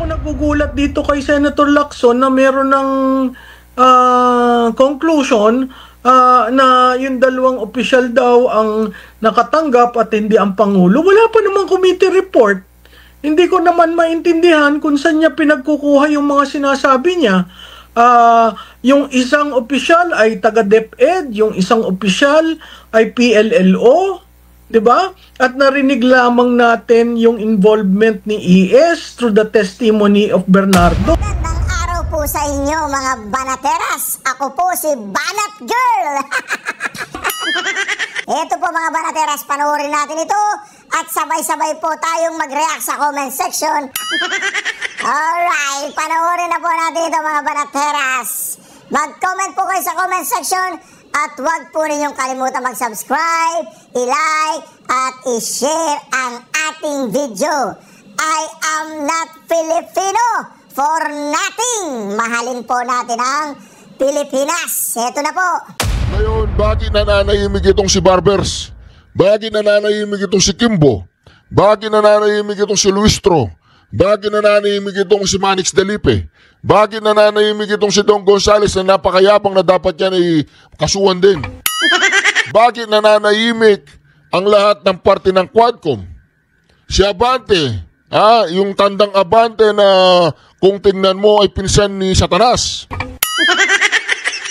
ako nagugulat dito kay Senator Lacson na meron ng conclusion na yung dalawang opisyal daw ang nakatanggap at hindi ang Pangulo. Wala pa namang committee report. Hindi ko naman maintindihan kung saan niya pinagkukuha yung mga sinasabi niya. Yung isang opisyal ay taga DepEd, yung isang opisyal ay PLLO, 'di ba? At narinig lamang natin yung involvement ni ES through the testimony of Bernardo. Magandang araw po sa inyo mga banateras. Ako po si Banat Girl. Ito po mga banateras, panoorin natin ito at sabay-sabay po tayong mag-react sa comment section. Alright, panoorin na po natin ito mga banateras. Mag-comment po kayo sa comment section at huwag po ninyong kalimutan mag-subscribe, i-like at i-share ang ating video. I am not Filipino for nothing. Mahalin po natin ang Pilipinas. Ito na po. Ngayon, bakit nananahimik itong si Barbers? Bakit nananahimik itong si Kimbo? Bakit nananahimik itong si Luistro? Bakit nananahimik itong si Manix Delipe? Bakit nananahimik itong si Don Gonzales na napakayapang na dapat yan ay kasuhan din? Bakit nananahimik ang lahat ng parte ng Quadcom? Si Abante, yung tandang Abante na kung tingnan mo ay pinsan ni Satanas.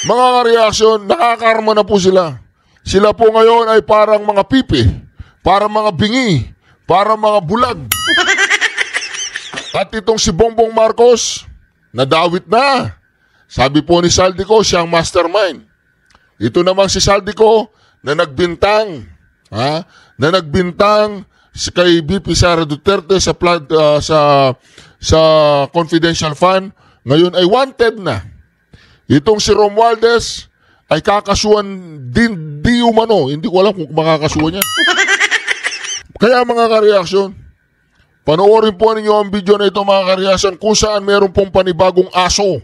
Mga reaksyon, nakakarma na po sila. Sila po ngayon ay parang mga pipi, parang mga bingi, parang mga bulag. At itong si Bongbong Marcos, nadawit na. Sabi po ni Saldico, siyang mastermind. Ito naman si Saldico na nagbintang, na nagbintang kay BP Sara Duterte sa confidential fund. Ngayon ay wanted na. Itong si Romualdez ay kakasuhan din di umano. Hindi ko alam kung makakasuhan yan. Kaya mga kareaksyon, panoorin po ninyo ang video na ito mga kareaksyon kung saan meron pong panibagong aso.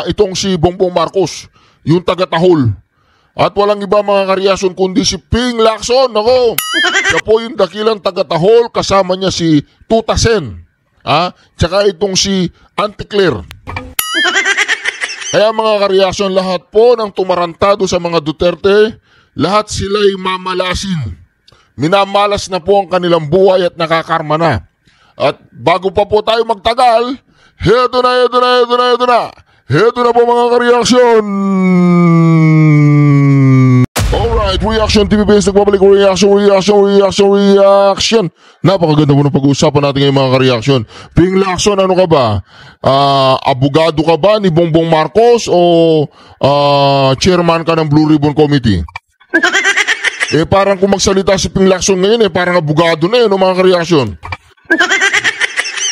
Itong si Bongbong Marcos, yung taga-Tahol. At walang iba mga kareaksyon kundi si Ping Lacson. Ako, siya po yung dakilang taga-Tahol, kasama niya si Tutasen. Tsaka itong si Anticlair. Kaya mga kareaksyon, lahat po ng tumarantado sa mga Duterte, lahat sila'y mamalasin. Minamalas na po ang kanilang buhay at nakakarma na. At bago pa po tayo magtagal, heto na. Heto na po mga kareaksyon. Alright, Reaction TV Base, nagbabalik reaction. Napakaganda po ng pag-uusapan natin ngayon mga kareaksyon. Ping Lacson, ano ka ba? Abogado ka ba ni Bongbong Marcos o chairman ka ng Blue Ribbon Committee? Parang kung magsalita si Ping Lacson ngayon, parang abogado na yun, mga kareaksyon.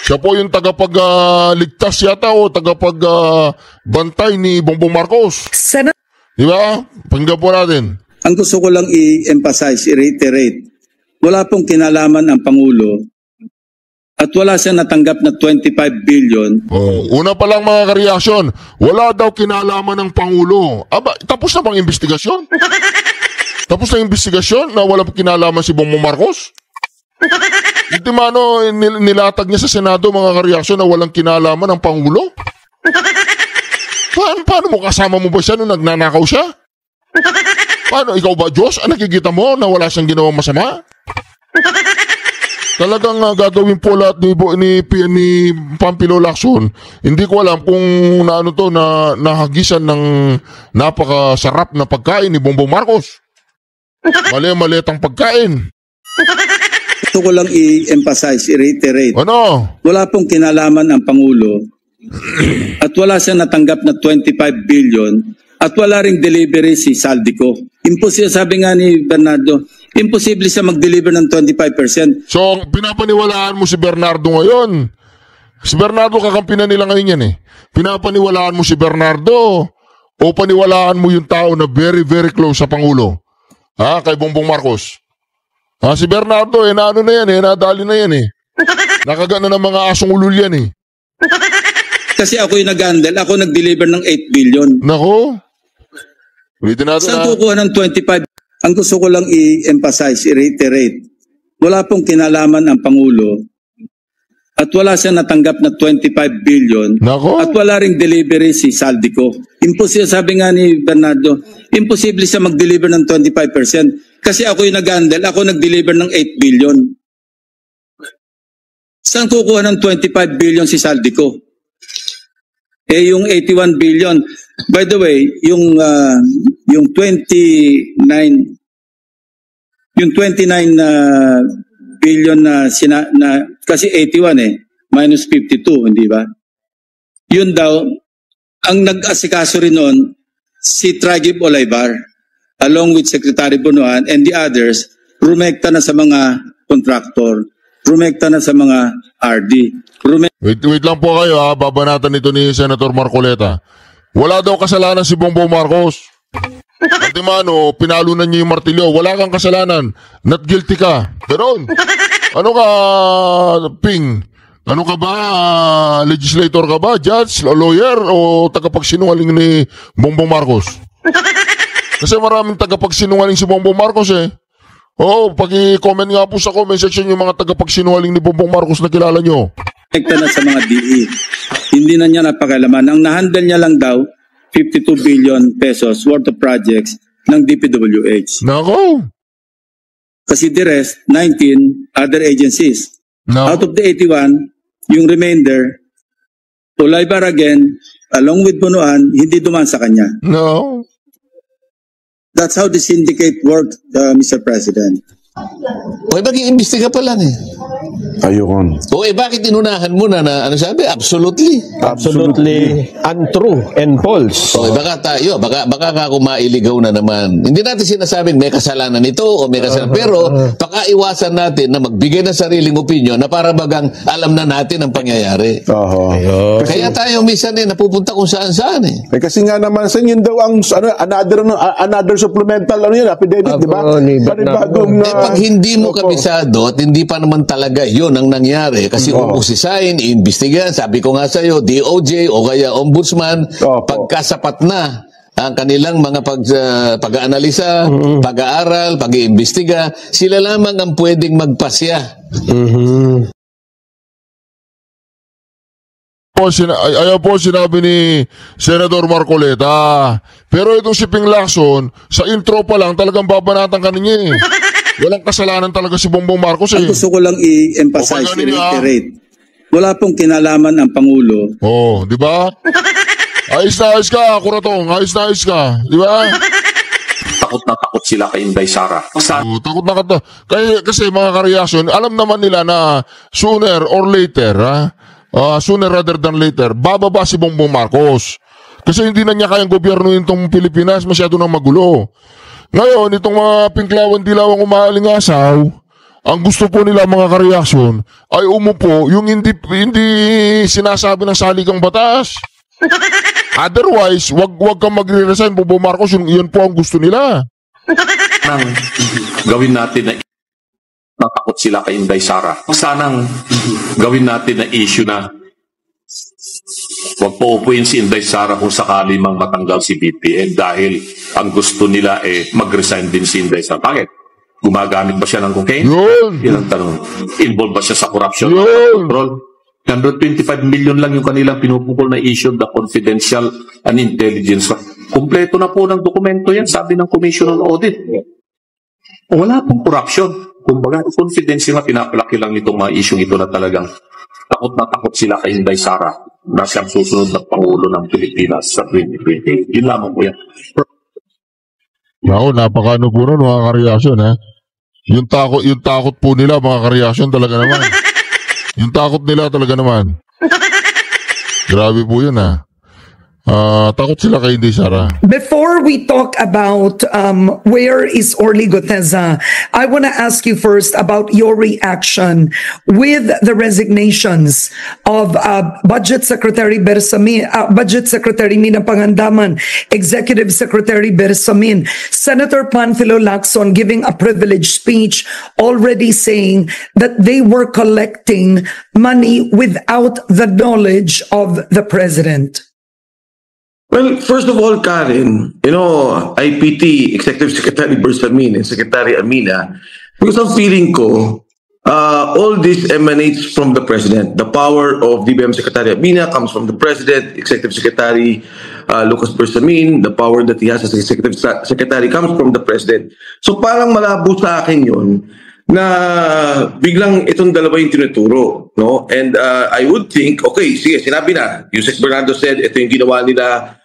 Siya po yung tagapagligtas yata o tagapagbantay ni Bongbong Marcos. Diba? Pakinggan po natin. Ang gusto ko lang i-emphasize, i-reiterate, wala pong kinalaman ang Pangulo at wala siyang natanggap na 25 billion. Una pa lang mga kareaksyon, wala daw kinalaman ng Pangulo. Tapos na bang investigasyon? Tapos na investigasyon na wala kinalaman si Bongbong Marcos? Hindi mano, nilatag niya sa Senado mga kareaksyon na walang kinalaman ng Pangulo? Paano mo kasama mo ba siya nung nagnanakaw siya? Paano, ikaw ba Diyos? Nakikita mo na wala siyang ginawang masama? Talagang gagawin po lahat ni Pampilo Lacson. Hindi ko alam kung nahagisan ng napakasarap na pagkain ni Bongbong Marcos. Mali-malitang pagkain. Gusto ko lang i-emphasize, i-reiterate. Ano? Wala pong kinalaman ang Pangulo at wala siyang natanggap na 25 billion at wala ring delivery si Saldico. Imposible, sabi nga ni Bernardo, imposible siya mag-deliver ng 25%. So, pinapaniwalaan mo si Bernardo ngayon. Si Bernardo kakampinan nila ngayon yan Pinapaniwalaan mo si Bernardo o paniwalaan mo yung tao na very, very close sa Pangulo? Kay Bongbong Marcos. Si Bernardo, naano na yan nadali na yan Nakagana ng mga asong ulul yan Kasi ako yung nag-handle, ako nag-deliver ng 8 billion. Nako. Ulitin natin Saan kukuha ng 25? Ang gusto ko lang i-emphasize, i-reiterate, wala pong kinalaman ang Pangulo at wala siyang natanggap na 25 billion Nako. at wala ring delivery si Saldico. Imposible, sabi nga ni Bernardo, imposible siya mag-deliver ng 25% kasi ako yung nag-handle, ako nag-deliver ng 8 billion. Saan kukuha ng 25 billion si Saldico? Eh yung 81 billion, by the way, yung 29 billion na kasi 81 minus 52, hindi ba? Yun daw, ang nag-asikaso rin noon, si Tragib Olivar, along with Secretary Bunuan and the others, rumekta na sa mga kontraktor, rumekta na sa mga RD. Wait lang po kayo ha, babanatan ito ni Senator Marcoleta. Wala daw kasalanan si Bongbong Marcos. Antimano, pinalunan niyo yung martilyo. Wala kang kasalanan. Not guilty ka. Ganon. Ano ka, Ping? Ano ka ba? Legislator ka ba? Judge? Lawyer? O tagapagsinungaling ni Bongbong Marcos? Kasi maraming tagapagsinungaling si Bongbong Marcos eh. Oo, pag-i-comment nga po sa comment section yung mga tagapagsinungaling ni Bongbong Marcos na kilala nyo. Rekta na sa mga DE. Hindi na niya napakalaman. Ang nahandle niya lang daw, 52 billion pesos worth of projects ng DPWH. Nako. Kasi the rest, 19 other agencies. No. Out of the 81, yung remainder, Olivar again, along with Bunuan, hindi dumaan sa kanya. No. That's how the syndicate worked, Mr. President. O mag-iimbestiga pa lang eh. Ayun. O bakit inunahan mo na ano sabi? Absolutely. Absolutely untrue and false. O baka tayo, baka ka kumailigaw na naman. Hindi natin sinasabing may kasalanan ito o may kasalanan. Pero pakaiwasan natin na magbigay ng sariling opinion na para bagang alam na natin ang pangyayari. Kaya tayo minsan napupunta kung saan-saan eh. Kasi nga naman sa yun daw ang another supplemental affidavit, di ba? Panibagong pag hindi mo kabisado at hindi pa naman talaga yun ang nangyari kasi uusisain, iimbestigahan, sabi ko nga sa'yo, DOJ o kaya Ombudsman, pagkasapat na ang kanilang mga pag-aanalisa, pag-aaral, pag-iimbestiga, sila lamang ang pwedeng magpasya. Ayaw po sinabi ni Senator Marcoleta. Pero itong si Ping Lacson, sa intro pa lang talagang babanatan ka niya eh. Walang kasalanan talaga si Bongbong Marcos eh. Ang gusto ko lang i-emphasize, i-reiterate. Wala pong kinalaman ang Pangulo. Oh, di ba? Ayos na ayos ka, Kuratong. Ayos na ayos ka. Di ba? Takot na takot sila kay Inday Sara. Takot na takot. Kasi mga kareaksyon, alam naman nila na sooner or later, sooner rather than later, bababa si Bongbong Marcos. Kasi hindi na niya kayang gobyernuhin itong Pilipinas, masyado nang magulo. Ngayon, itong mga pinklawan-dilawang umaalingasaw, ang gusto po nila mga kareaksyon ay umupo yung hindi sinasabi ng saligang batas. Otherwise, wag kang magre-resign, Bongbong Marcos, yun po ang gusto nila. Nang gawin natin na natakot sila kay Inday Sara. Sanang gawin natin na issue na wag po upuin si Inday Sara kung sakali mang matanggal si BBM dahil ang gusto nila mag-resign din si Inday Sara. Bakit? Gumagamit ba siya ng cocaine? Yun! Yan ang tanong. Involved ba siya sa corruption? Yun! Control? 125 million lang yung kanilang pinupukol na issue, the confidential and intelligence. Kompleto na po ng dokumento yan, sabi ng Commission on Audit. Wala pong corruption. Kumbaga, confidential na pinapalaki lang itong mga issue ito na talagang takot na takot sila kay Inday Sara na siyang susunod na Pangulo ng Pilipinas sa 2020. Yun lamang po yan. Ako, napakano po nun mga kareaksyon ha. Yung takot po nila mga kareaksyon talaga naman. Yung takot nila talaga naman. Grabe po yun ha. Takot sila kay Inday Sara. Before we talk about where is Orly Goteza, I want to ask you first about your reaction with the resignations of Budget Secretary Bersamin, Budget Secretary Mina Pangandaman, Executive Secretary Bersamin, Senator Panfilo Lacson giving a privileged speech already saying that they were collecting money without the knowledge of the president. Well, first of all, Karen, IPT, Executive Secretary Bersamin and Secretary Amina, because ang feeling ko, all this emanates from the President. The power of DBM Secretary Abina comes from the President, Executive Secretary Lucas Bersamin. The power that he has as Executive Secretary comes from the President. So parang malabo sa akin yun na biglang itong dalawa yung tinuturo, no? And I would think, okay, sige, sinabi na. Yusek Bernardo said, ito yung ginawa nila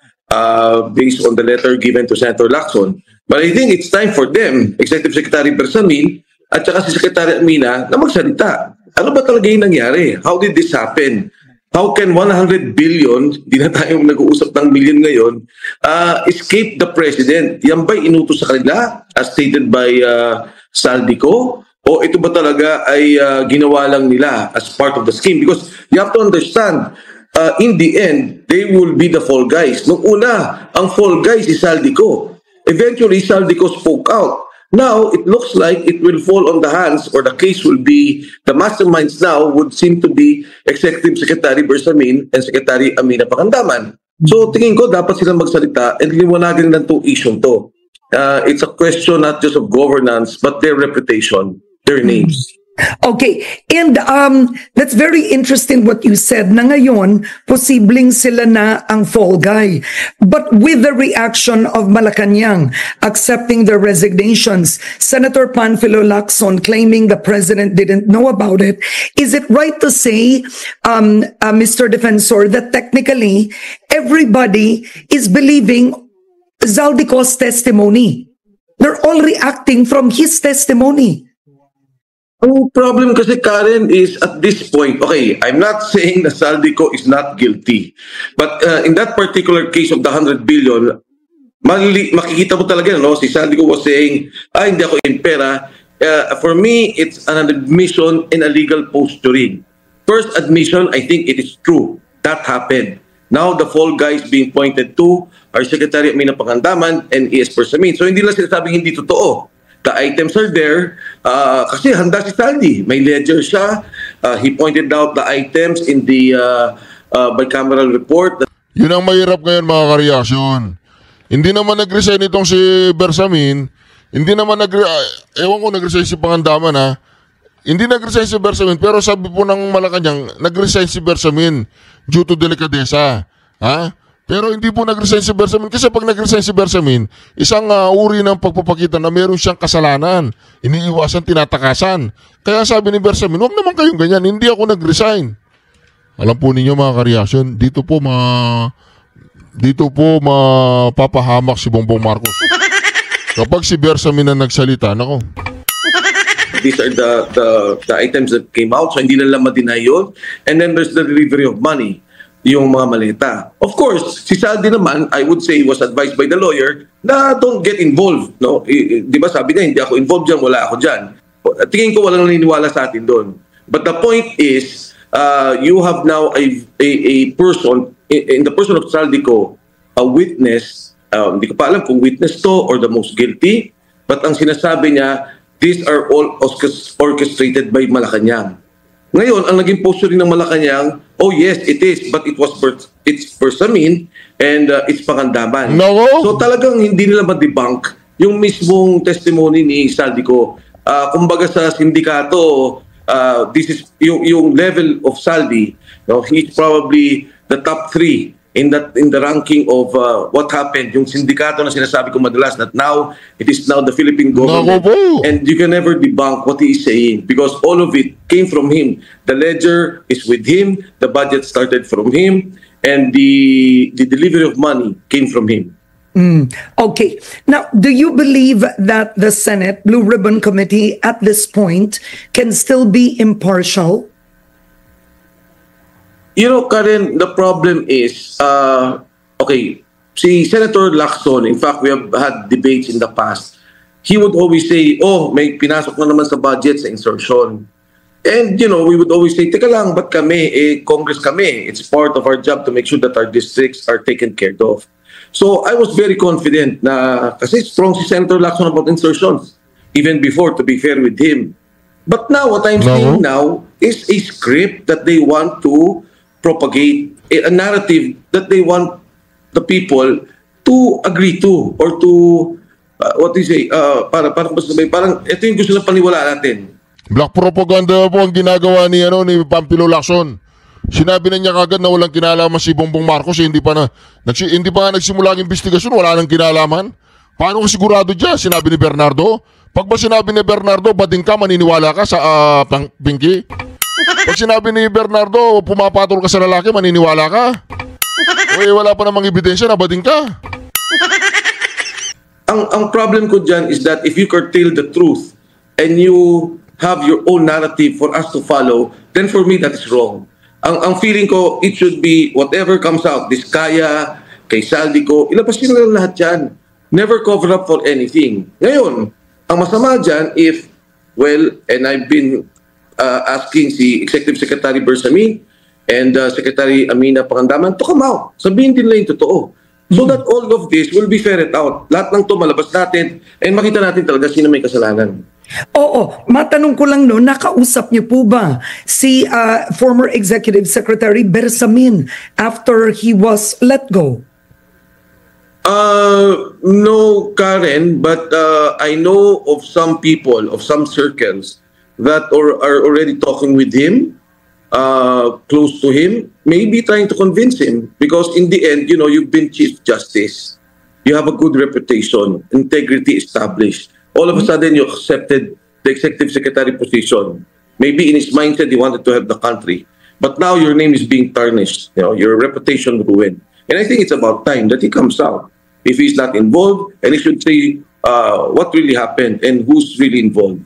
based on the letter given to Senator Lacson. But I think it's time for them, Executive Secretary Bersamin at saka si Secretary Amina, na magsalita. Ano ba talaga yung nangyari? How did this happen? How can 100 billion, di na tayo nag-uusap ng million ngayon, escape the President? Yan ba'y inutos sa kanila, as stated by Saldico? O ito ba talaga ay ginawa lang nila as part of the scheme? Because you have to understand, in the end, they will be the fall guys. Nung una, ang fall guys is Saldico. Eventually, Saldico spoke out. Now, it looks like it will fall on the hands, or the case will be, the masterminds now would seem to be Executive Secretary Bersamin and Secretary Amina Pakandaman. So, tingin ko, dapat silang magsalita and liwanagin ng itong issue to. It's a question not just of governance, but their reputation, their names. Okay, and that's very interesting what you said na ngayon, posibleng sila na ang fall guy. But with the reaction of Malacanang accepting their resignations, Senator Panfilo Lacson claiming the president didn't know about it, is it right to say, Mr. Defensor, that technically everybody is believing Zaldico's testimony? They're all reacting from his testimony. Ang problem kasi, Karen, is at this point, okay, I'm not saying that Saldico is not guilty. But in that particular case of the 100 billion, makikita mo talaga, no? Si Saldico was saying, hindi ako in pera. For me, it's an admission in a legal posturing. First admission, I think it is true. That happened. Now, the fall guys being pointed to are Secretary Amina Pakandaman and E.S. Bersamin. So, hindi lang sinasabing hindi totoo. The items are there kasi handa si Saldi. May ledger siya. He pointed out the items in the bicameral report. Yun ang mahirap ngayon, mga kareaksyon. Hindi naman nag-resign itong si Bersamin. Hindi naman ewan ko nag-resign si Pakandaman, ha. Hindi nag-resign si Bersamin, pero sabi po ng Malacanang, nag-resign si Bersamin due to delikadesa. Ha? Pero hindi po nag-resign si Bersamin kasi pag nag-resign si Bersamin, isang uri ng pagpapakita na meron siyang kasalanan, iniiwasan, tinatakasan. Kaya sabi ni Bersamin, huwag naman kayong ganyan, hindi ako nag-resign. Alam po ninyo, mga kareaksyon, dito po mapapahamak si Bongbong Marcos. Kapag si Bersamin na nagsalita, nako. These are the items that came out, so hindi na lang ma-deny yun. And then there's the delivery of money, yung mga maleta. Of course, si Saldi naman, I would say, was advised by the lawyer na don't get involved. No? Di ba sabi niya, hindi ako involved dyan, wala ako dyan. Tingin ko walang naniniwala sa atin doon. But the point is, you have now a person, in the person of Saldico, a witness, hindi ko pa alam kung witness to or the most guilty, but ang sinasabi niya, these are all orchestrated by Malacanang. Ngayon, ang naging posturing ng Malacanang, oh yes, it is, but it's Bersamin and it's Pakandaman. No. So talagang hindi nila ma-debunk yung mismong testimony ni Saldico. Kumbaga sa sindikato, this is yung level of Saldi. No, he's probably the top 3 in the ranking of what happened. Yung sindikato na sinasabi ko madalas that now it is now the Philippine government, and you can never debunk what he is saying because all of it came from him. The ledger is with him, the budget started from him, and the delivery of money came from him. Okay. Now, do you believe that the Senate Blue Ribbon Committee at this point can still be impartial? You know, Karen, the problem is, okay, si Senator Lacson, in fact, we have had debates in the past. He would always say, oh, may pinasok na naman sa budget sa insertion. And, you know, we would always say, teka lang, ba't kami? Congress kami. It's part of our job to make sure that our districts are taken care of. So, I was very confident na, kasi strong si Senator Lacson about insertions, even before, to be fair with him. But now, what I'm seeing now is a script that they want to propagate, a narrative that they want the people to agree to or to what do you say, parang ito yung gusto na paniwalaan natin. Black propaganda po ang ginagawa ni Pampilo Lacson. Sinabi na niya kagad na walang kinalaman si Bongbong Marcos, hindi pa nga nagsimula ang investigasyon, wala nang kinalaman. Paano ka sigurado dyan? Sinabi ni Bernardo. Pag ba sinabi ni Bernardo, bading ka, maniniwala ka sa Pinky? Pag sinabi ni Bernardo, pumapatol ka sa lalaki, maniniwala ka? Wala pa namang ebidensya na bading ka. Ang problem ko dyan is that if you curtail the truth and you have your own narrative for us to follow, then for me that is wrong. Ang feeling ko, it should be whatever comes out, Diskaya, kay Saldico, ilabas nyo lang lahat yan. Never cover up for anything. Ngayon, ang masama dyan, if, well, and I've been asking si Executive Secretary Bersamin and Secretary Amina Pangandaman to come out. Sabihin din lang yung totoo. So that all of this will be ferret out. Lahat ng to malabas natin and makita natin talaga sino may kasalanan. Oo, matanong ko lang no, nakausap niyo po ba si former Executive Secretary Bersamin after he was let go? No, Karen, but I know of some people, of some circles that are already talking with him, close to him, maybe trying to convince him because in the end, you know, you've been Chief Justice. You have a good reputation, integrity established. All of a sudden, you accepted the Executive Secretary position. Maybe in his mindset, he wanted to help the country. But now your name is being tarnished. You know, your reputation ruined. And I think it's about time that he comes out. If he's not involved, and he should say what really happened and who's really involved.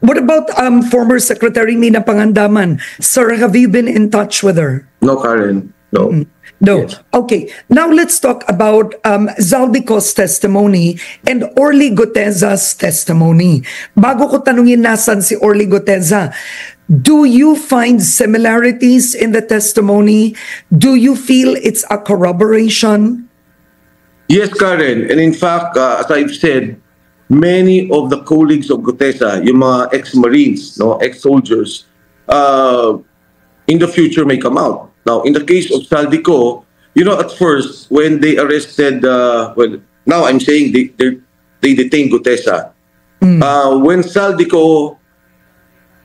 What about former Secretary Mina Pangandaman? Sir, have you been in touch with her? No, Karen. No. No. Yes. Okay. Now let's talk about Zaldico's testimony and Orly Goteza's testimony. Bago ko tanungin nasan si Orly Goteza, do you find similarities in the testimony? Do you feel it's a corroboration? Yes, Karen. And in fact, as I've said, many of the colleagues of Goteza, yung mga ex-Marines, no, ex-soldiers, in the future may come out. Now, in the case of Saldico, you know, at first, when they arrested, well, now I'm saying they detained Goteza. When Saldico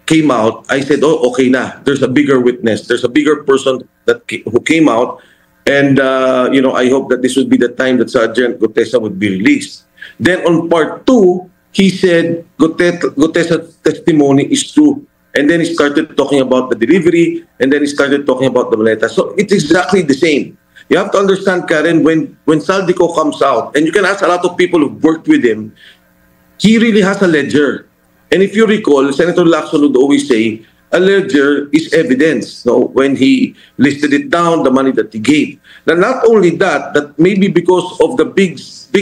came out, I said, oh, okay na. There's a bigger witness. There's a bigger person who came out. And, you know, I hope that this would be the time that Sergeant Goteza would be released. Then on part 2, he said Goteza's testimony is true. And then he started talking about the delivery, and then he started talking about the maleta. So it's exactly the same. You have to understand, Karen, when Saldico comes out, and you can ask a lot of people who've worked with him, he really has a ledger. And if you recall, Senator Lacson would always say, a ledger is evidence. So when he listed it down, the money that he gave. Now, not only that, that maybe because of the big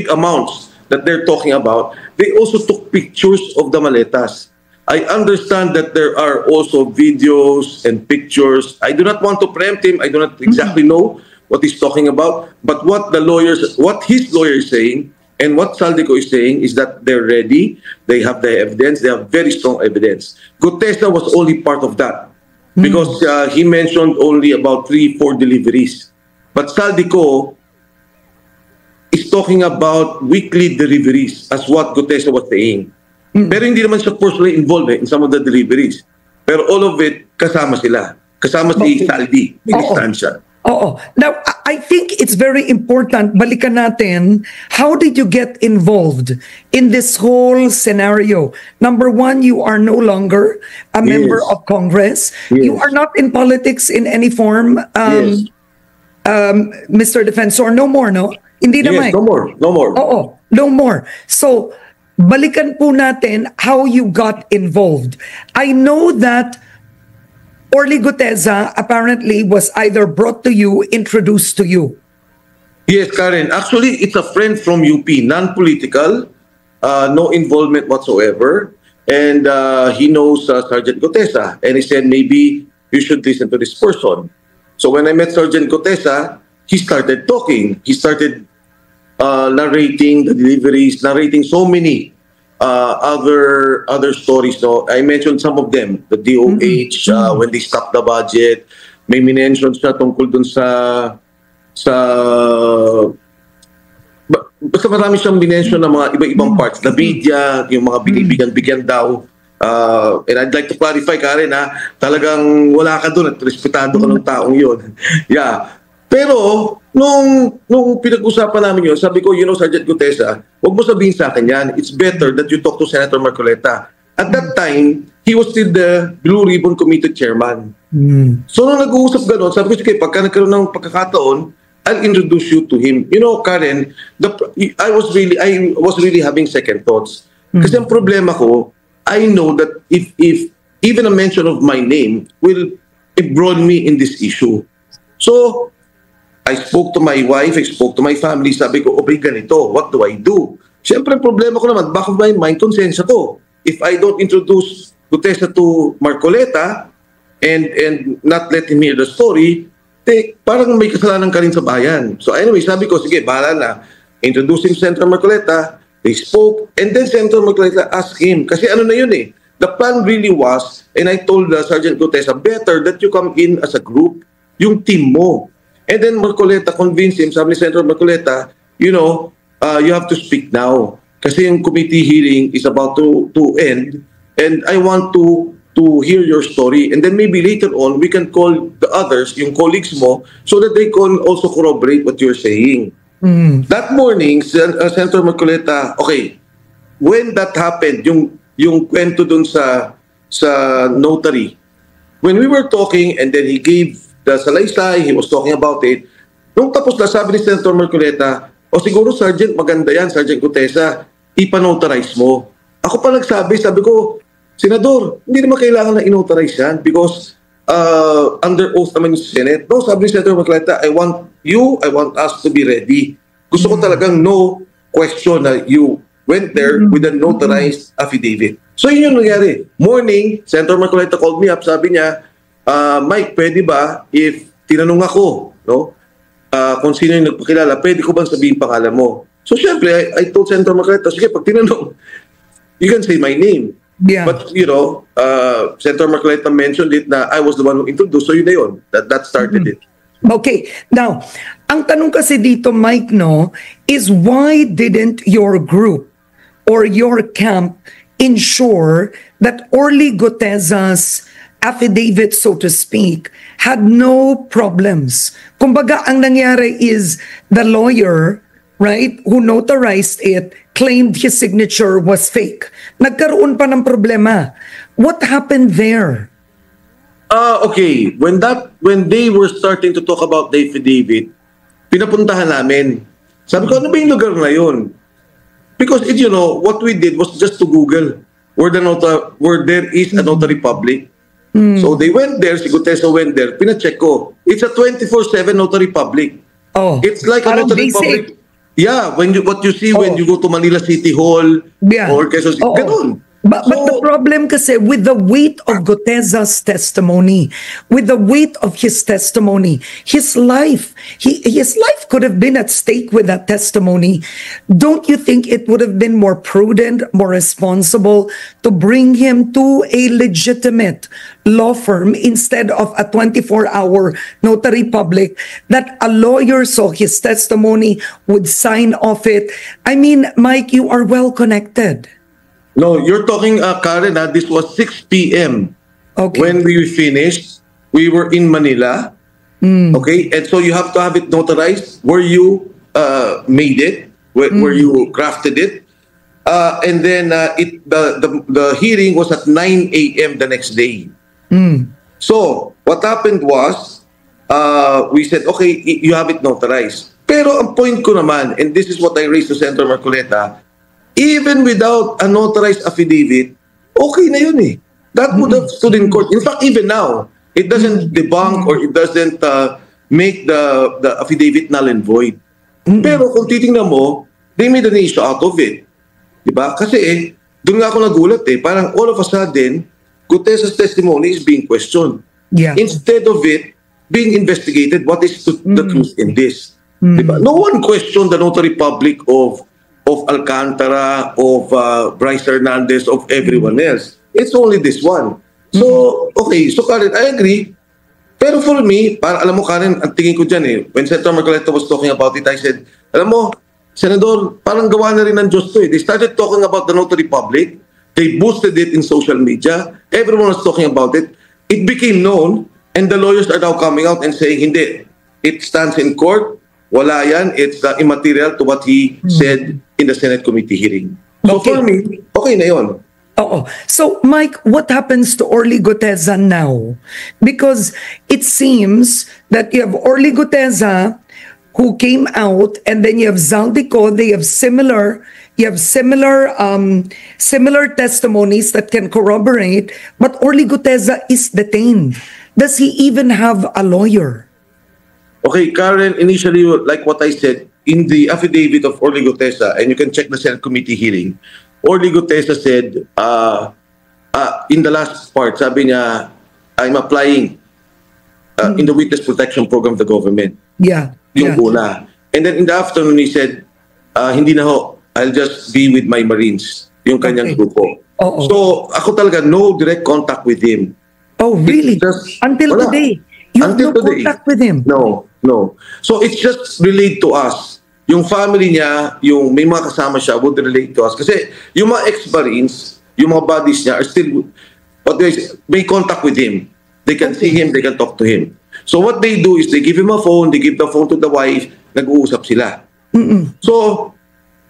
amounts that they're talking about, they also took pictures of the maletas. I understand that there are also videos and pictures. I do not want to preempt him. I do not exactly know what he's talking about. But what his lawyer is saying and what Saldico is saying is that they're ready. They have the evidence. They have very strong evidence. Goteza was only part of that because he mentioned only about 3-4 deliveries. But Saldico is talking about weekly deliveries as what Goteza was saying. Pero hindi naman siya personally involved in some of the deliveries. Pero all of it, kasama sila. Kasama si Saldi. May distansya. Oo. Now, I think it's very important, balikan natin, how did you get involved in this whole scenario? Number one, you are no longer a member of Congress. Yes. You are not in politics in any form, Mr. Defensor. No more, no? Hindi naman. Yes, no more. No more. Oo, no more. So, balikan po natin how you got involved. I know that Orly Goteza apparently was either brought to you, introduced to you. Yes, Karen. Actually, it's a friend from UP, non-political, no involvement whatsoever. And he knows Sergeant Goteza. And he said, maybe you should listen to this person. So when I met Sergeant Goteza, he started talking. He started narrating the deliveries, narrating so many other stories. So I mentioned some of them. The DOH, when they stopped the budget, may minention siya tungkol dun sa basta marami siyang minention ng mga iba-ibang parts. The media, yung mga binibigyan-bigyan daw And I'd like to clarify, Karen, talagang wala ka doon at respetado ka ng taong yun. Yeah. Pero, nung pinag-usapan namin yun, sabi ko, Sergeant Gutesa, huwag mo sabihin sa akin yan. It's better that you talk to Senator Marcoleta. At that time, he was still the Blue Ribbon Committee chairman. So, nung nag-uusap gano'n, sabi ko, sige, pagka nagkaroon ng pagkakataon, I'll introduce you to him. Karen, I was really having second thoughts. Kasi ang problema ko, I know that if even a mention of my name will embroil me in this issue. So, I spoke to my wife, I spoke to my family, sabi ko, okay, ganito, what do I do? Siyempre, problema ko naman, back of my mind, konsensya ko. If I don't introduce Gutesa to Marcoleta and not let him hear the story, parang may kasalanan ka rin sa bayan. So anyway, sabi ko, sige, bahala na. Introducing Senator Marcoleta, they spoke, and then Senator Marcoleta asked him, kasi ano na yun eh, the plan really was, and I told Sergeant Gutesa, better that you come in as a group, yung team mo. And then Marcoleta convinced him, sabi ni Senator Marcoleta, you have to speak now. Kasi yung committee hearing is about to end, and I want to hear your story. And then maybe later on, we can call the others, yung colleagues mo, so that they can also corroborate what you're saying. That morning, Senator Marcoleta, okay, when that happened, yung kwento dun sa notary, when we were talking and then he gave the salaysay, he was talking about it, nung tapos na sabi ni Senator Marcoleta, siguro Sergeant, maganda yan, Sergeant Gutesa, ipanotarize mo. Ako pa nagsabi, sabi ko, Senador, hindi naman kailangan na inotarize yan because under oath naman yung Senate. No, sabi ni Senator Marcoleta, I want us to be ready. Gusto ko talagang no question na you went there with a notarized affidavit. So yun yung nangyari. Morning, Senator Marcoleta called me up, sabi niya, Mike, pwede ba if tinanong ako, no, kung sino yung nagpakilala, pwede ko bang sabihin pangalan mo? So syempre, I told Senator Marcoleta, sige, pag tinanong, you can say my name. Yeah. But, Senator Marcoleta mentioned it na I was the one who introduced, so yun na yun. That started it. Okay. Now, ang tanong kasi dito, Mike, no, is why didn't your group or your camp ensure that Orly Guteza's affidavit, so to speak, had no problems? Kumbaga, ang nangyari is the lawyer, right, who notarized it, claimed his signature was fake. Nagkaroon pa ng problema. What happened there? Okay, when they were starting to talk about the affidavit, pinapuntahan namin. Sabi ko, ano ba yung lugar na yun? Because what we did was just to Google where there is a notary public. So they went there, si Gutesa went there, pina-check ko. It's a 24/7 notary public. Oh, it's like a notary basic public. Yeah, what you see when you go to Manila City Hall or Quezon City, ganun. But the problem kasi with the weight of Guteza's testimony, with the weight of his testimony, his life could have been at stake with that testimony. Don't you think it would have been more prudent, more responsible to bring him to a legitimate law firm instead of a 24-hour notary public that a lawyer saw his testimony, would sign off it? I mean, Mike, you are well connected. No, you're talking, Karen, this was 6 p.m. Okay. When we finished. We were in Manila. Okay, and so you have to have it notarized where you made it, where you crafted it. And then the hearing was at 9 a.m. the next day. So, what happened was, we said, okay, you have it notarized. Pero ang point ko naman, and this is what I raised to Senator Marcoleta, even without a notarized affidavit, okay na yun eh. That would have stood in court. In fact, even now, it doesn't debunk or it doesn't make the affidavit null and void. Pero kung titingnan mo, they made an issue out of it. Diba? Kasi doon nga ako nagulat eh. Parang all of a sudden, Guteza's testimony is being questioned. Yeah. Instead of it being investigated, what is the truth in this? Diba? No one questioned the notary public of Alcantara, of Bryce Hernandez, of everyone else. It's only this one. So, okay. So, Karen, I agree. Pero for me, para alam mo, Karen, ang tingin ko dyan eh, when Senator Marcoleta was talking about it, I said, alam mo, Senador, parang gawa na rin ng Diyos to eh. They started talking about the notary public. They boosted it in social media. Everyone was talking about it. It became known, and the lawyers are now coming out and saying, hindi, it stands in court. Wala yan. It's immaterial to what he said in the Senate committee hearing. So Okay. for me, okay na yun. Oo. So, Mike, what happens to Orly Guteza now? Because it seems that you have Orly Guteza who came out, and then you have Zaldico. They have similar testimonies that can corroborate, but Orly Guteza is detained. Does he even have a lawyer? Okay, Karen, initially, like what I said, in the affidavit of Orly Guteza, and you can check the Senate committee hearing, Orly Guteza said, in the last part, sabi niya, I'm applying in the witness protection program of the government. Yeah. Yung una. And then in the afternoon, he said, hindi na ho, I'll just be with my Marines, yung kanyang Okay. grupo. Oo. So, ako talaga, no direct contact with him. Oh, really? Just- Until wala. today, you have Until no today. contact with him. No. So it's just relayed to us. Yung family niya, yung may mga kasama siya would relate to us. Kasi yung mga ex-Marines, yung mga buddies niya are still, may contact with him. They can see him, they can talk to him. So what they do is they give him a phone, they give the phone to the wife, nag-uusap sila. So,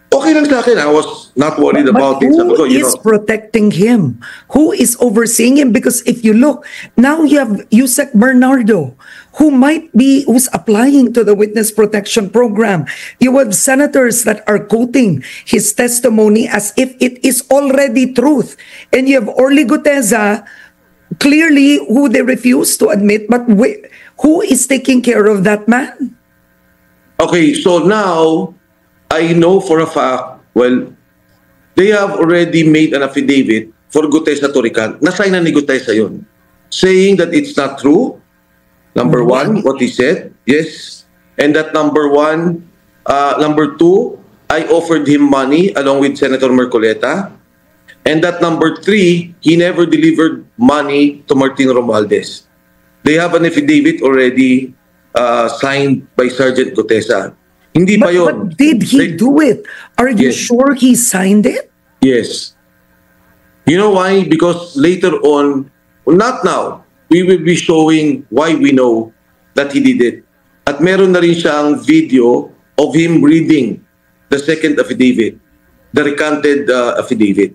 okay lang sa akin. I was not worried about it. Sabi ko, Who is protecting him? Who is overseeing him? Because if you look, now you have Yusek Bernardo, who's applying to the witness protection program. You have senators that are quoting his testimony as if it is already truth. And you have Orly Guteza, clearly who they refuse to admit, but who is taking care of that man? Okay, so now, I know for a fact, well, they have already made an affidavit for Gutesa to recant. Nasign na ni Gutesa yun. Saying that it's not true. Number one, what he said, yes. And that number two, I offered him money along with Senator Mercoleta. And that number three, he never delivered money to Martin Romualdez. They have an affidavit already signed by Sergeant Gutesa. Hindi pa yun. But did he do it? Are you Yes. sure he signed it? Yes. You know why? Because later on, not now, we will be showing why we know that he did it. At meron na rin siyang video of him reading the second affidavit, the recanted affidavit.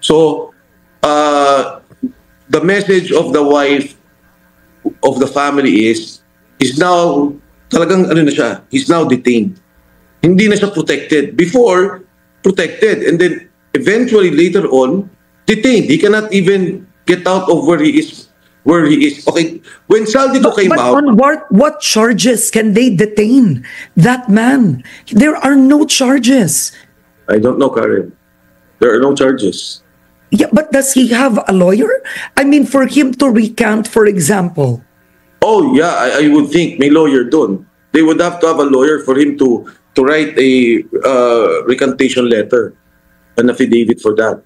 So, the message of the wife of the family is now, talagang ano na siya, he's now detained. Hindi na siya protected. Before, protected. And then, eventually, later on, detained. He cannot even get out of where he is. Okay, when Saldico came But out... on what charges can they detain that man? There are no charges. I don't know, Karen. There are no charges. Yeah, but does he have a lawyer? I mean, for him to recant, for example. Oh, yeah, I would think may lawyer dun. They would have to have a lawyer for him to write a recantation letter, an affidavit for that.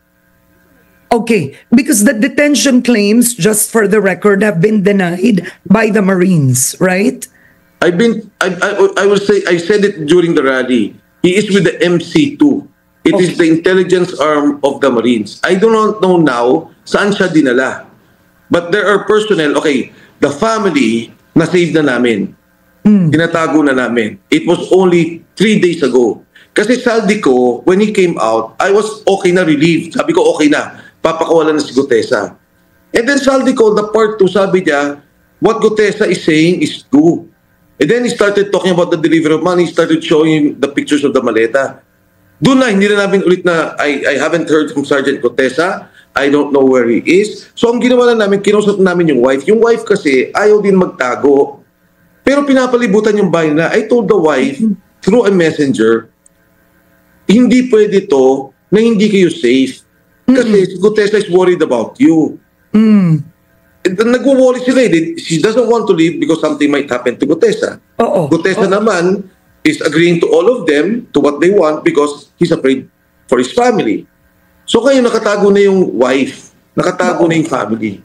Okay, because the detention claims, just for the record, have been denied by the Marines, right? I will say, I said it during the rally. He is with the MC2. It is the intelligence arm of the Marines. I do not know now saan siya dinala. But there are personnel, okay, the family, na-save na namin. Tinatago na namin. It was only 3 days ago. Kasi Saldico, when he came out, I was okay na, relieved. Sabi ko, okay na. Papakawalan na si Gutesa. And then Saldico, the part 2, sabi niya, what Gutesa is saying is true. And then he started talking about the delivery of money. He started showing the pictures of the maleta. Doon na, hindi na namin ulit na, I haven't heard from Sergeant Gutesa. I don't know where he is. So ang ginawa na namin, kinusap namin yung wife. Yung wife kasi, ayaw din magtago. Pero pinapalibutan yung bahay na. I told the wife, through a messenger, hindi pwede to na hindi kayo safe. Kasi Gutesa is worried about you. Nagwo-worry sila eh. She doesn't want to leave because something might happen to Gutesa. Gutesa naman is agreeing to all of them, to what they want, because he's afraid for his family. So kayo nakatago na yung wife, nakatago na yung family.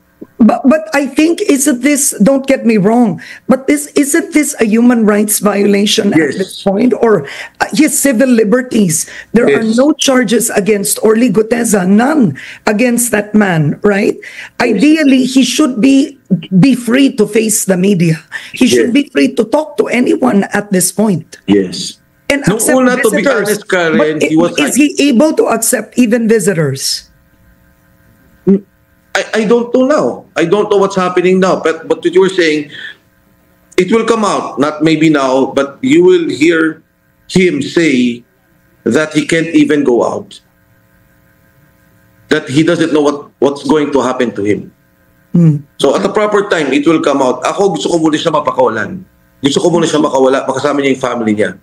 But I think, isn't this, don't get me wrong, but isn't this a human rights violation at Yes. this point, or his civil liberties? There are Yes. no charges against Orly Guteza, none against that man, right? Ideally, he should be free to face the media. He should Yes. be free to talk to anyone at this point. Yes. And Nung accept una, to be visitors. honest, Karen, But he was is he able to accept even visitors? I don't know now. I don't know what's happening now. But what you were saying, it will come out, not maybe now, but you will hear him say that he can't even go out. That he doesn't know what's going to happen to him. So at the proper time, it will come out. Ako gusto ko muna siya mapakawalan. Gusto ko muna siya makawala, makasama niya yung family niya.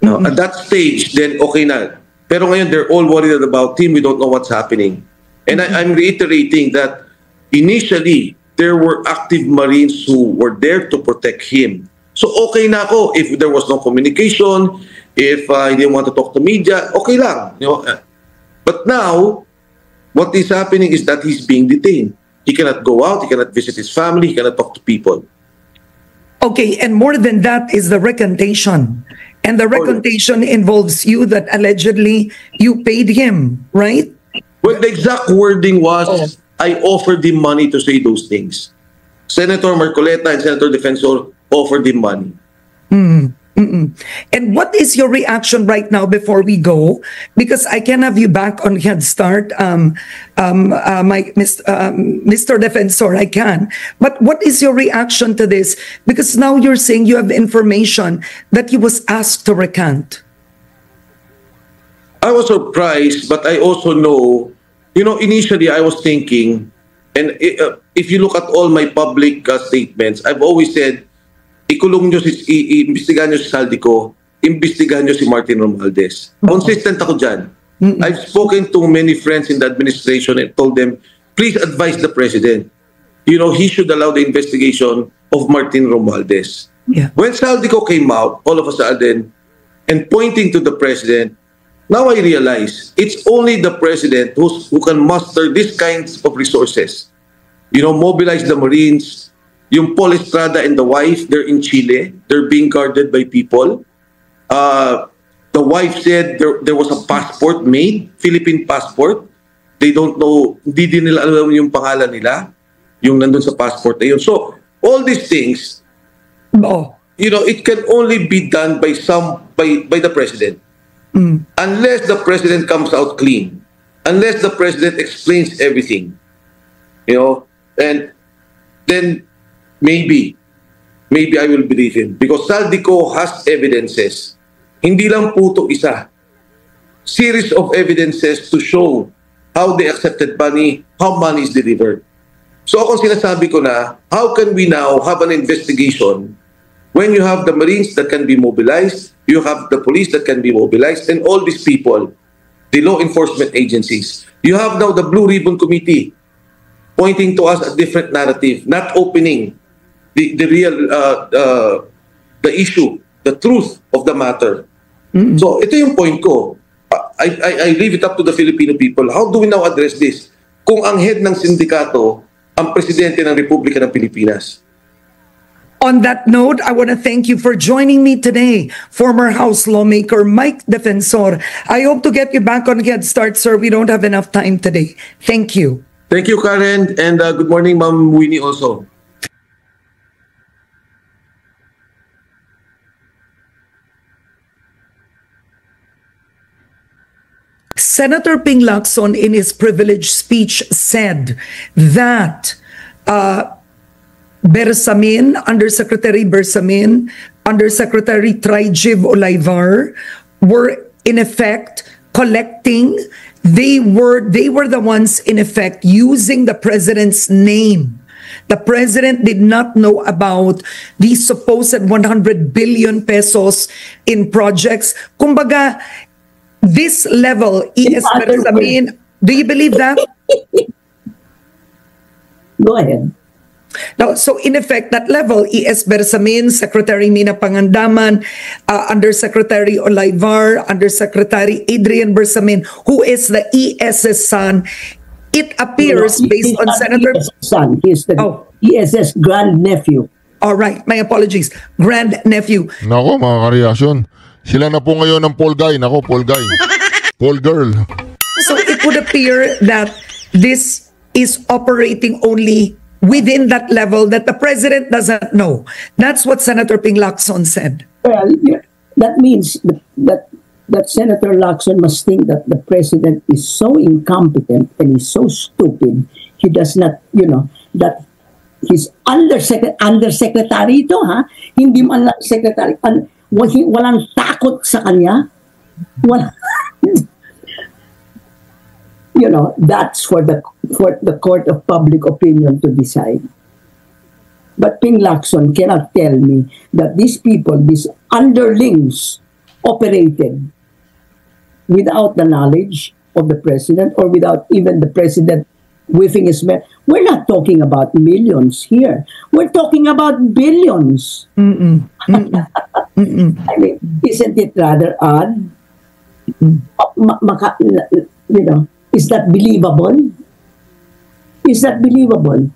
No, at that stage, then okay na. Pero ngayon, they're all worried about him. We don't know what's happening. And I'm reiterating that initially, there were active Marines who were there to protect him. So okay na ako if there was no communication, if he didn't want to talk to media, okay lang. You know? But now, what is happening is that he's being detained. He cannot go out, he cannot visit his family, he cannot talk to people. Okay, and more than that is the recantation. And the recantation involves you that allegedly you paid him, right? Well, the exact wording was, I offered him money to say those things. Senator Marcoleta and Senator Defensor offered him money. And what is your reaction right now before we go? Because I can have you back on Head Start, Mr. Defensor, I can. But what is your reaction to this? Because now you're saying you have information that he was asked to recant. I was surprised, but I also know, initially I was thinking, and if you look at all my public statements, I've always said, ikulong nyo iimbestigahan nyo si Saldico, imbestigahan nyo si Martin Romualdez. Consistent ako dyan. I've spoken to many friends in the administration and told them, please advise the president. He should allow the investigation of Martin Romualdez. Yeah. When Saldico came out, all of a sudden, and pointing to the president, now I realize it's only the president who can muster these kinds of resources. Mobilize the Marines. Yung Paul Estrada and the wife, they're in Chile. They're being guarded by people. The wife said there was a passport made, Philippine passport. They don't know, hindi din nila alam yung pangalan nila, yung nandun sa passport na yun. So, all these things, it can only be done by the president. Unless the president comes out clean. Unless the president explains everything. And then maybe I will believe him. Because Saldico has evidences. Hindi lang puto isa. Series of evidences to show how they accepted money, how money is delivered. So ako sinasabi ko na, how can we now have an investigation when you have the Marines that can be mobilized, you have the police that can be mobilized, and all these people, the law enforcement agencies. You have now the Blue Ribbon Committee pointing to us a different narrative, not opening the real the issue, the truth of the matter. So ito yung point ko. I leave it up to the Filipino people. How do we now address this? Kung ang head ng sindikato ang presidente ng Republika ng Pilipinas. On that note, I want to thank you for joining me today, former House lawmaker Mike Defensor. I hope to get you back on Head Start, sir. We don't have enough time today. Thank you. Thank you, Karen, and good morning, Ma'am Winnie also. Senator Ping Lacson, in his privileged speech, said that Bersamin, Undersecretary Bersamin, Undersecretary Trijiv Olaivar were in effect collecting. They were the ones in effect using the president's name. The president did not know about the supposed 100 billion pesos in projects. Kumbaga, this level, E.S. Bersamin, do you believe that? Go ahead. No, so in effect, that level, E.S. Bersamin, Secretary Mina Pangandaman, Undersecretary Olaivar, Undersecretary Adrian Bersamin, who is the E.S.'s son, it appears based on not Senator... ESS son. He's the Oh. ESS grandnephew. All right, my apologies. Grandnephew. Nako, mga kareaksyon. Sila na po ngayon ng Paul Guy. Nako, Paul Guy. Paul Girl. So it would appear that this is operating only within that level that the president doesn't know. That's what Senator Ping Lacson said. Well, that means that Senator Lacson must think that the president is so incompetent and is so stupid, he does not, that his undersecretary ito, hindi man lang secretary, walang takot sa kanya. That's for the court of public opinion to decide. But Ping Lacson cannot tell me that these people, these underlings, operated without the knowledge of the president or without even the president whiffing his men. We're not talking about millions here. We're talking about billions. I mean, isn't it rather odd? Is that believable? Is that believable?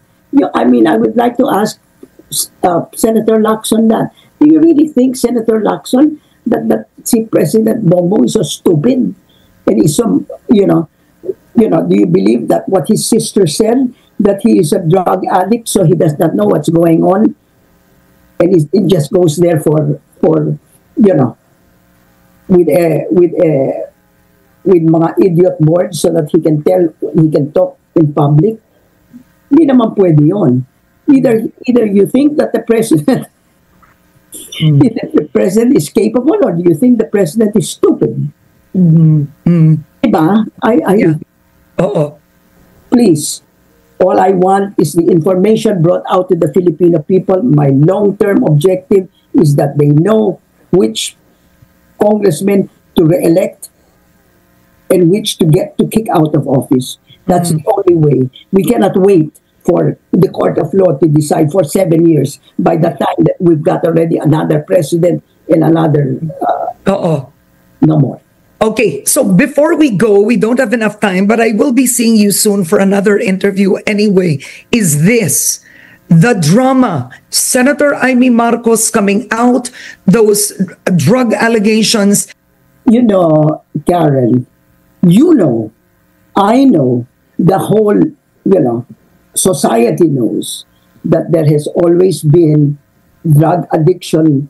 I would like to ask Senator Lacson that. Do you really think, Senator Lacson, that si President Bongbong is so stupid? And he's so, do you believe that what his sister said, that he is a drug addict, so he does not know what's going on? And he just goes there for with mga idiot boards so that he can talk in public. Hindi naman pwede yun. Either you think that the president is capable, or do you think the president is stupid? Diba? Please, all I want is the information brought out to the Filipino people. My long-term objective is that they know which congressmen to re-elect and which to kick out of office. That's the only way. We cannot wait for the court of law to decide for 7 years by the time that we've got already another president and another no more. Okay, so before we go, we don't have enough time, but I will be seeing you soon for another interview anyway. Is this the drama? Senator Amy Marcos coming out, those drug allegations. Karen, I know, the whole, society knows that there has always been drug addiction,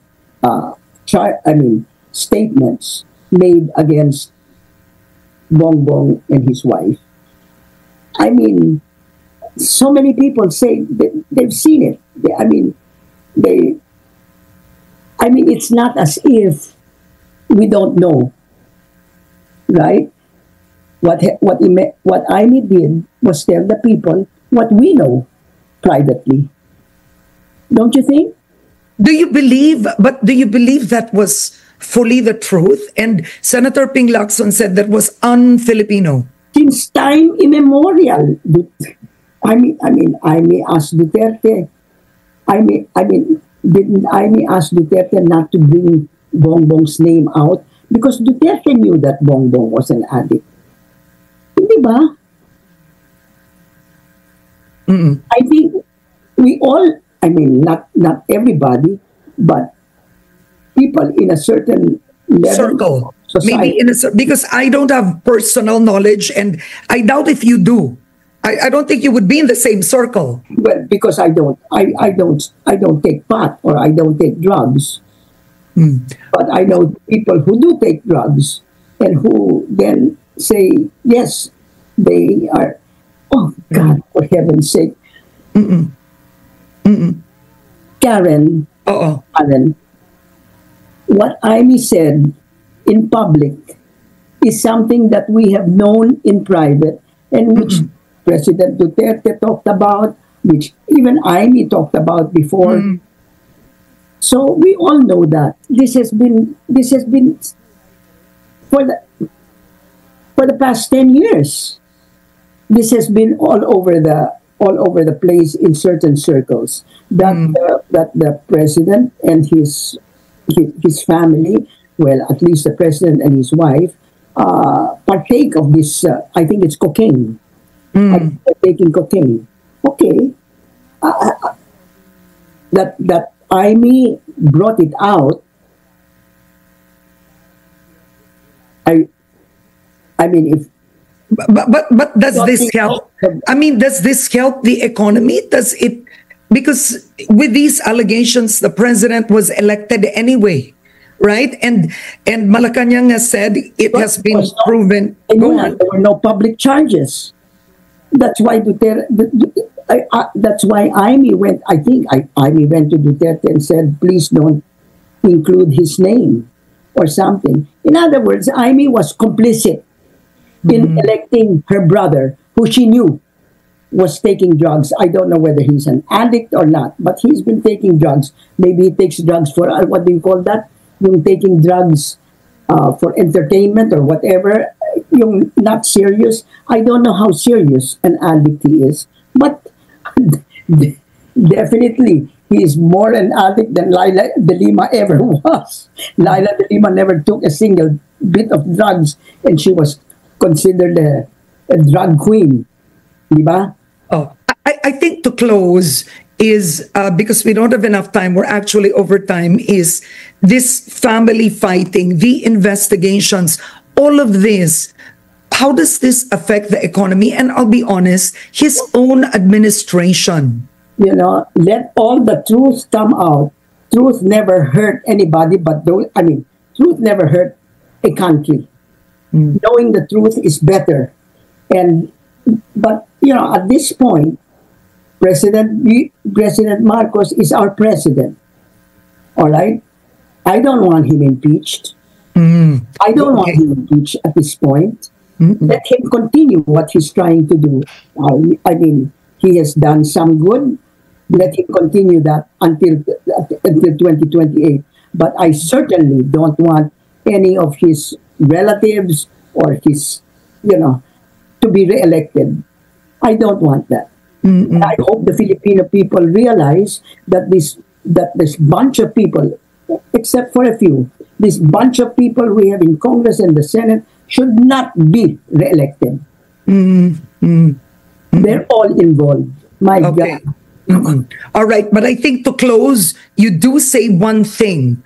statements made against Bongbong and his wife. I mean, so many people say that they've seen it. It's not as if we don't know, right? What Amy did was tell the people what we know privately. Don't you think? Do you believe that was fully the truth? And Senator Ping Lacson said that was un-Filipino. Since time immemorial. Amy asked Duterte. Didn't Amy ask Duterte not to bring Bongbong's name out? Because Duterte knew that Bongbong was an addict. Hindi ba? I think we all, not everybody, but people in a certain level circle, society. maybe because I don't have personal knowledge, and I doubt if you do. I don't think you would be in the same circle. Well, because I don't take pot or I don't take drugs. But I know people who do take drugs and who then say, yes, they are, oh God, for heaven's sake. Karen, what Amy said in public is something that we have known in private and which President Duterte talked about, which even Amy talked about before. So we all know that this has been for the past 10 years. This has been all over the place in certain circles that the president and his family, well, at least the president and his wife, partake of this. I think it's cocaine. taking cocaine. Okay. That Amy brought it out. I mean, if but does this help? I mean, does this help the economy? Does it? Because with these allegations, the president was elected anyway, right? And Malacanang has said it has been proven. Go on. There were no public charges. That's why that's why Amy went. I think Amy went to Duterte and said, "Please don't include his name," or something. In other words, Amy was complicit in electing her brother, who she knew was taking drugs. I don't know whether he's an addict or not, but he's been taking drugs. Maybe he takes drugs for, what do you call that? Yung taking drugs for entertainment or whatever. Yung not serious. I don't know how serious an addict he is, but definitely he is more an addict than Laila De Lima ever was. Laila De Lima never took a single bit of drugs, and she was considered a drug queen. Diba? Oh, I think to close is, because we don't have enough time, we're actually over time, is this family fighting, the investigations, all of this. How does this affect the economy? And I'll be honest, his own administration. You know, let all the truth come out. Truth never hurt anybody, but truth never hurt a country. Knowing the truth is better. But you know, at this point, President Marcos is our president. All right? I don't want him impeached. I don't want him impeached at this point. Let him continue what he's trying to do. I mean, he has done some good. Let him continue that until 2028. But I certainly don't want any of his relatives or his, to be re-elected. I don't want that. I hope the Filipino people realize that this bunch of people, except for a few, this bunch of people we have in Congress and the Senate should not be re-elected. They're all involved. My God. All right, but I think to close, you do say one thing.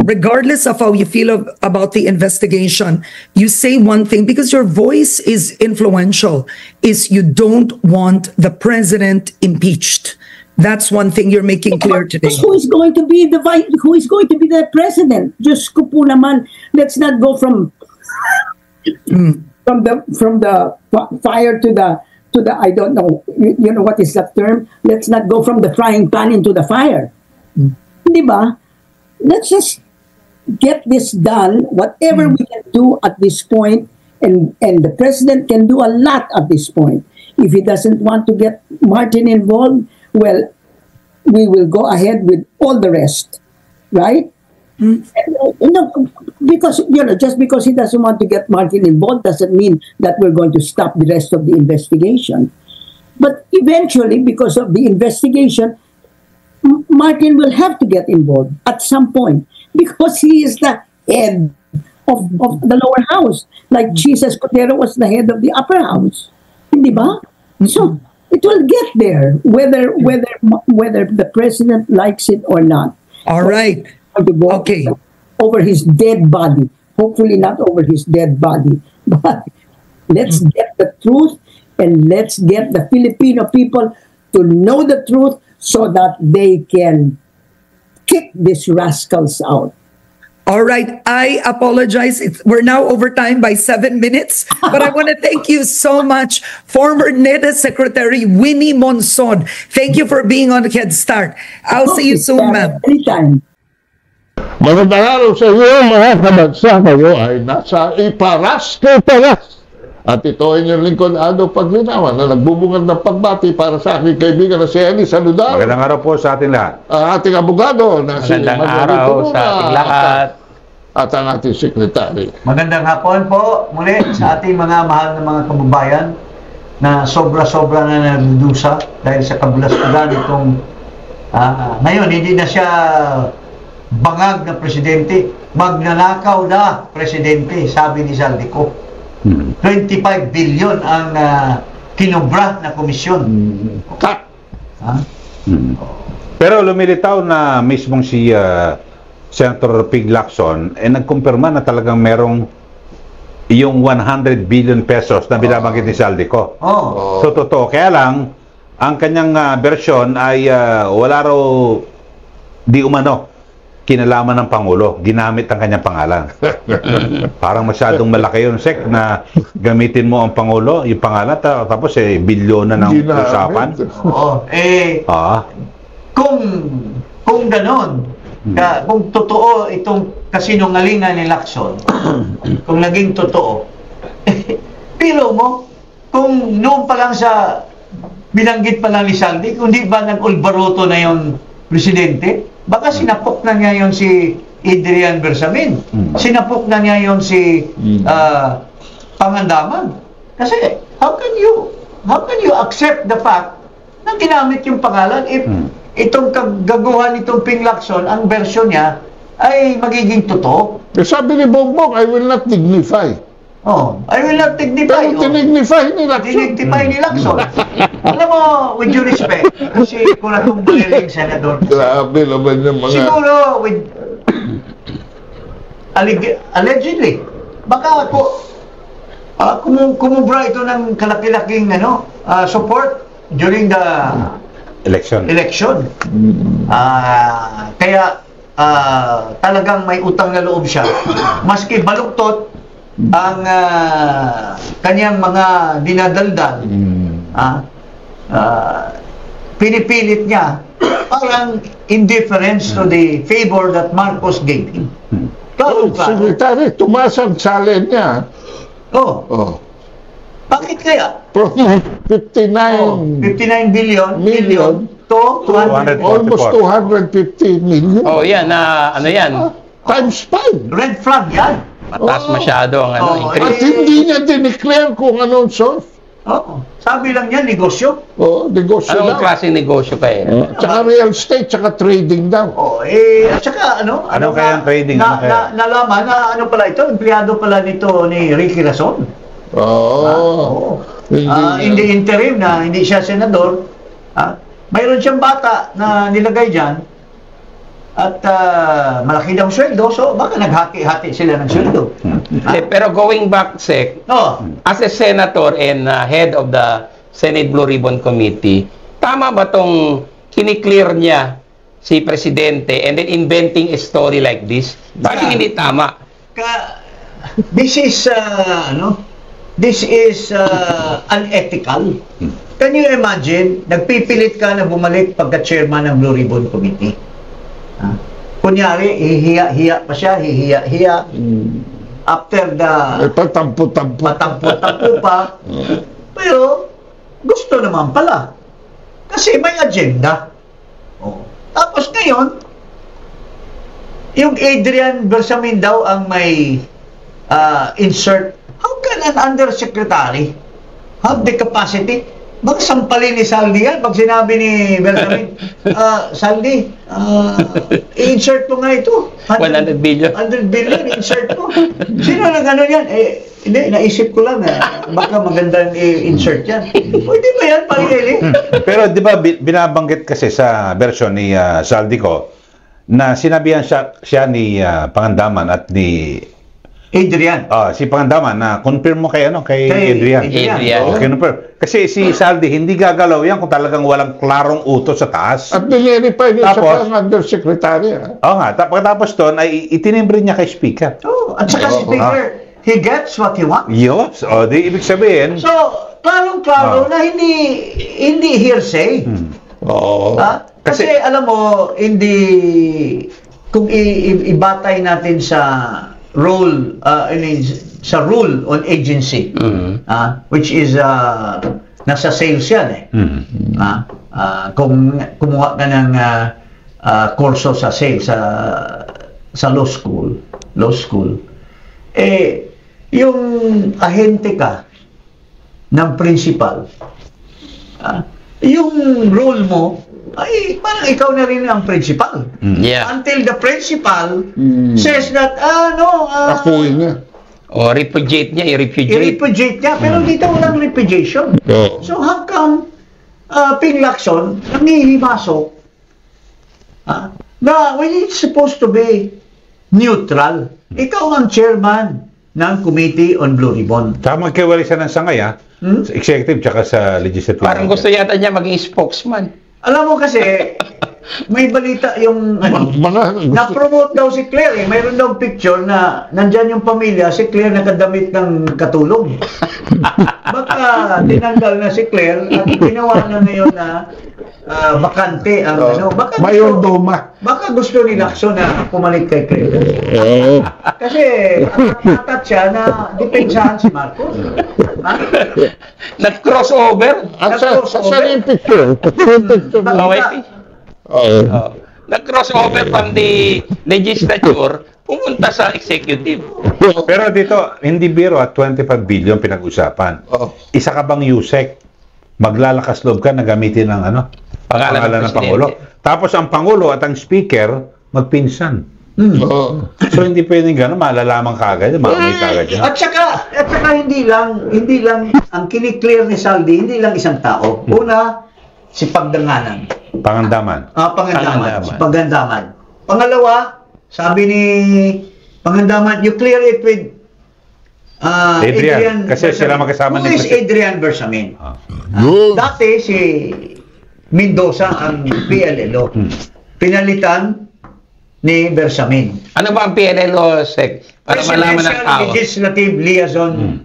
Regardless of how you feel about the investigation, you say one thing because your voice is influential, is you don't want the president impeached. That's one thing you're making clear today. Who is going to be the president? Just ko po naman, let's not go from the fire to the I don't know, what is that term? Let's not go from the frying pan into the fire. Diba? Let's just get this done, whatever we can do at this point, and the president can do a lot at this point. If he doesn't want to get Martin involved, well, we will go ahead with all the rest, right? Because just because he doesn't want to get Martin involved doesn't mean that we're going to stop the rest of the investigation. But eventually, because of the investigation, Martin will have to get involved at some point because he is the head of the lower house, like Jesus Cordero was the head of the upper house, hindi ba? So it will get there, whether the president likes it or not. All right. Okay. Over his dead body. Hopefully not over his dead body. But let's get the truth, and let's get the Filipino people to know the truth so that they can kick these rascals out. All right. I apologize. We're now over time by 7 minutes, but I want to thank you so much, former NEDA Secretary Winnie Monsod. Thank you for being on Head Start. I'll see you soon, ma'am. Anytime. Magandang araw sa iyo, mga kabagsa. Kayo ay nasa Iparas kay Paras. At ito ay inyong lingkod, Ado Paglinawan, na nagbubungad ng pagbati para sa aking kaibigan na si Eli Saludar. Magandang araw po sa ating lahat. Ating abogado na si Magandang araw sa ating lahat. At ang ating sekretary. Magandang hapon po muli sa ating mga mahal na mga kababayan na sobra-sobra na nagdudusa dahil sa kabulastugan itong ngayon hindi na siya bangag na presidente, magnanakaw na presidente, sabi ni Saldico. 25 billion ang kinobra na komisyon. Cut. Ha? Pero lumilitaw na mismong si Senator Ping Lacson nagkumpirma na talagang merong yung 100 billion pesos na binabanggit ni Saldico. So totoo. Kaya lang, ang kanyang version ay wala raw di umano kinalaman ng Pangulo. Ginamit ang kanyang pangalan. Parang masyadong malaki yun, Sek, na gamitin mo ang Pangulo, yung pangalan, tapos bilyon na ng usapan. Kung ganon, kung totoo itong kasinungalingan ni Lacson, kung naging totoo, pero mo, kung noon pa lang sa binanggit pa lang ni Saldi, kung di ba nag-ulbaroto na yung presidente, baka sinapok na niya yon si Adrian Bersamin. Sinapok na niya yon si Pangandaman. Kasi how can you accept the fact na ginamit yung pangalan if itong kagaguhan nitong Ping Lacson, ang version niya ay magiging totoo? Sabi ni Bongbong, I will not dignify. I will not dignify. Pero tinignify ni Lacson. Tinignify ni Lacson. Alam mo, with due respect, kasi kung natumbali rin senador. Grabe naman yung mga... Siguro, with... allegedly, baka ako, kumubra ito ng kalaki-laking support during the election. Kaya, talagang may utang na loob siya. Maski baluktot ang kanyang mga dinadaldal, pinipilit niya parang indifference to the favor that Marcos gave him. Secretary, tumaas ang salary niya. Bakit kaya? From 59 billion to 200, almost 250 million. Yan, ano yan? Times 5. Red flag yan. Mataas masyado ang At increase. hindi niya dineclare kung anong source. Sabi lang niya, negosyo. Negosyo Anong klaseng negosyo kayo? Tsaka real estate, tsaka trading daw. At tsaka Ano kaya ang trading? Nalaman na ano pala ito, empleyado pala nito ni Ricky Rason. In the interim na hindi siya senador, mayroon siyang bata na nilagay dyan at malaki daw sweldo, so baka naghati-hati sila ng sweldo. Pero going back, Sec, as a senator and head of the Senate Blue Ribbon Committee, tama ba tong kiniklear niya si Presidente and then inventing a story like this? Bakit hindi tama? This is unethical. Can you imagine, nagpipilit ka na bumalik pagka-chairman ng Blue Ribbon Committee? Kunyari, hihiya pa siya, hihiya. After the... Patampo-tampo pa. Pero, gusto naman pala. Kasi may agenda. Tapos ngayon, yung Adrian Bersamin daw ang may insert. How can an undersecretary have the capacity? Baka sampalin ni Saldi yan. Pag sinabi ni Bersamin, Saldi, i-insert mo nga ito. 100 billion. 100 billion, insert mo. Sino na gano'n yan? Hindi, naisip ko lang baka magandang i-insert yan. Pwede ba yan, Parinelli? Pero di ba binabanggit kasi sa version ni Saldico na sinabihan siya ni Pangandaman at ni Adrian. Si Pangandaman na confirm mo kay Adrian. Kasi si Saldi hindi gagalaw yan kung talagang walang klarong utos sa taas. At niliripay niya sa undersecretary. Tapos doon ay itinimbre niya kay Speaker. At saka si Speaker, he gets what he wants. Yes. Di ibig sabihin. So, klarong-klaro na hindi hearsay. Kasi alam mo, kung ibatay natin sa role on agency, which is nasa sales yan kung kumuha ka ng kurso sa sales sa law school, yung ahente ka ng principal, yung role mo ay parang ikaw na rin ang principal. Until the principal says that, Akuin na. O repudiate niya, i-repudiate. I-repudiate niya, pero dito walang repudiation. So how come Ping Lacson nangihimasok na when it's supposed to be neutral? Ikaw ang chairman ng Committee on Blue Ribbon. Tama kiwalay siya ng sangay, sa executive tsaka sa legislative. Parang gusto yata niya maging spokesman. Alam mo kasi, may balita yung na-promote daw si Claire. Mayroon daw picture na nandyan yung pamilya, si Claire nakadamit ng katulong. Baka tinanggal na si Claire at ginawa na ngayon na bakante ang baka Mayordoma. Baka gusto ni Lacson na pumalit kay Claire. Kasi atat siya na depensahan si Marcos. Nag-crossover? Saan yung picture? Nag-crossover from the legislature pumunta sa executive. Pero dito, hindi biro at 25 billion pinag-usapan. Isa ka bang USEC? Maglalakas loob ka na gamitin ng pangalan ng Pangulo. Tapos ang Pangulo at ang Speaker magpinsan. So hindi pwedeng gano'n, malalaman kagad, maamoy kagad yan. At saka hindi lang ang kiniklear ni Saldi, hindi lang isang tao. Una, si Pagdanganan. Pangandaman. Si Pagdandaman. Pangalawa, sabi ni Pangandaman, you clear it with Adrian kasi sila magkasama ni Adrian Bersamin. Dati si Mendoza ang PLLO. Pinalitan ni Bersamin. Ano ba ang PLLO, Sec? Para malaman ng tao. Legislative Liaison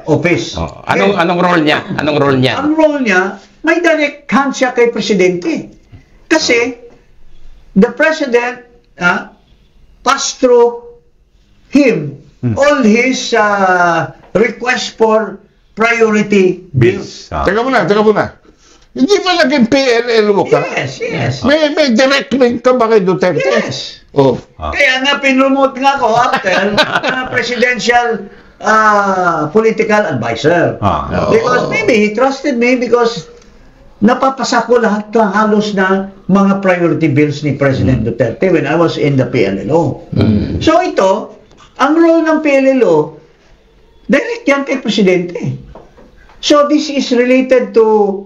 Office. Anong role niya? Ang role niya, may direct hand siya kay Presidente. Kasi, the President passed through him all his request for priority bills. Teka muna. Hindi ba naging PLLO ka? Yes. May direct link ka ba kay Duterte? Yes. Kaya nga pinromote nga ako after presidential political advisor. Because maybe he trusted me because napapasa ko lahat ng halos na mga priority bills ni President Duterte when I was in the PLLO. So ito, ang role ng PLLO, direct yan kay Presidente. So this is related to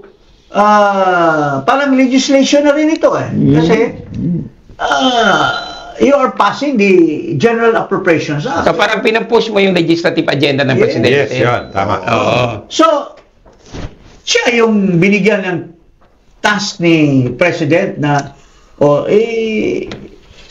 parang legislation na rin ito Kasi you are passing the General Appropriations Act. So parang pinapush mo yung legislative agenda ng Presidente. Yes, yan. Tama. So, siya yung binigyan ng task ni President na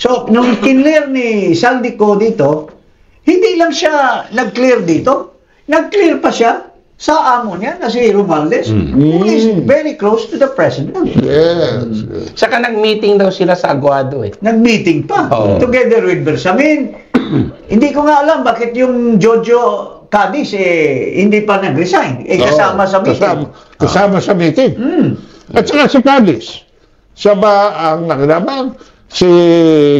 so, nung kinlear ni Saldico dito, hindi lang siya nag-clear dito, nag-clear pa siya sa amo niya na si Romualdez, who is very close to the President. Yes. Saka nag-meeting daw sila sa Aguado Nag-meeting pa, together with Bersamin. Hindi ko nga alam bakit yung Jojo Cadiz hindi pa nag-resign. Kasama sa meeting. Kasama sa meeting. At saka si Cadiz. Siya ba ang nakinabang? Si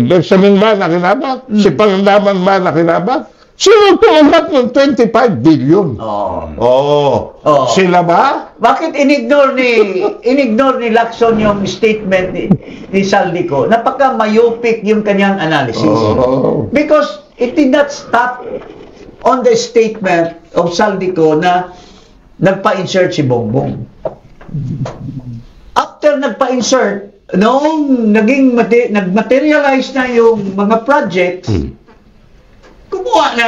Bersamin ba nakinabang? Si Pangandaman ba nakinabang? Sino tumanggap ng 25 billion? Sila ba? Bakit inignore ni Lacson yung statement ni Saldico? Napaka-myopic yung kanyang analysis. Because it did not stop on the statement of Saldico na nagpa-insert si Bongbong. After nagpa-insert, noong nag-materialize na yung mga projects, kumuha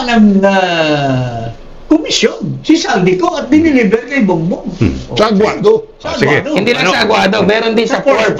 ng komisyon si Saldico at diniliver kay Bongbong. Sa Aguado. Hindi lang sa Aguado, meron din sa Port.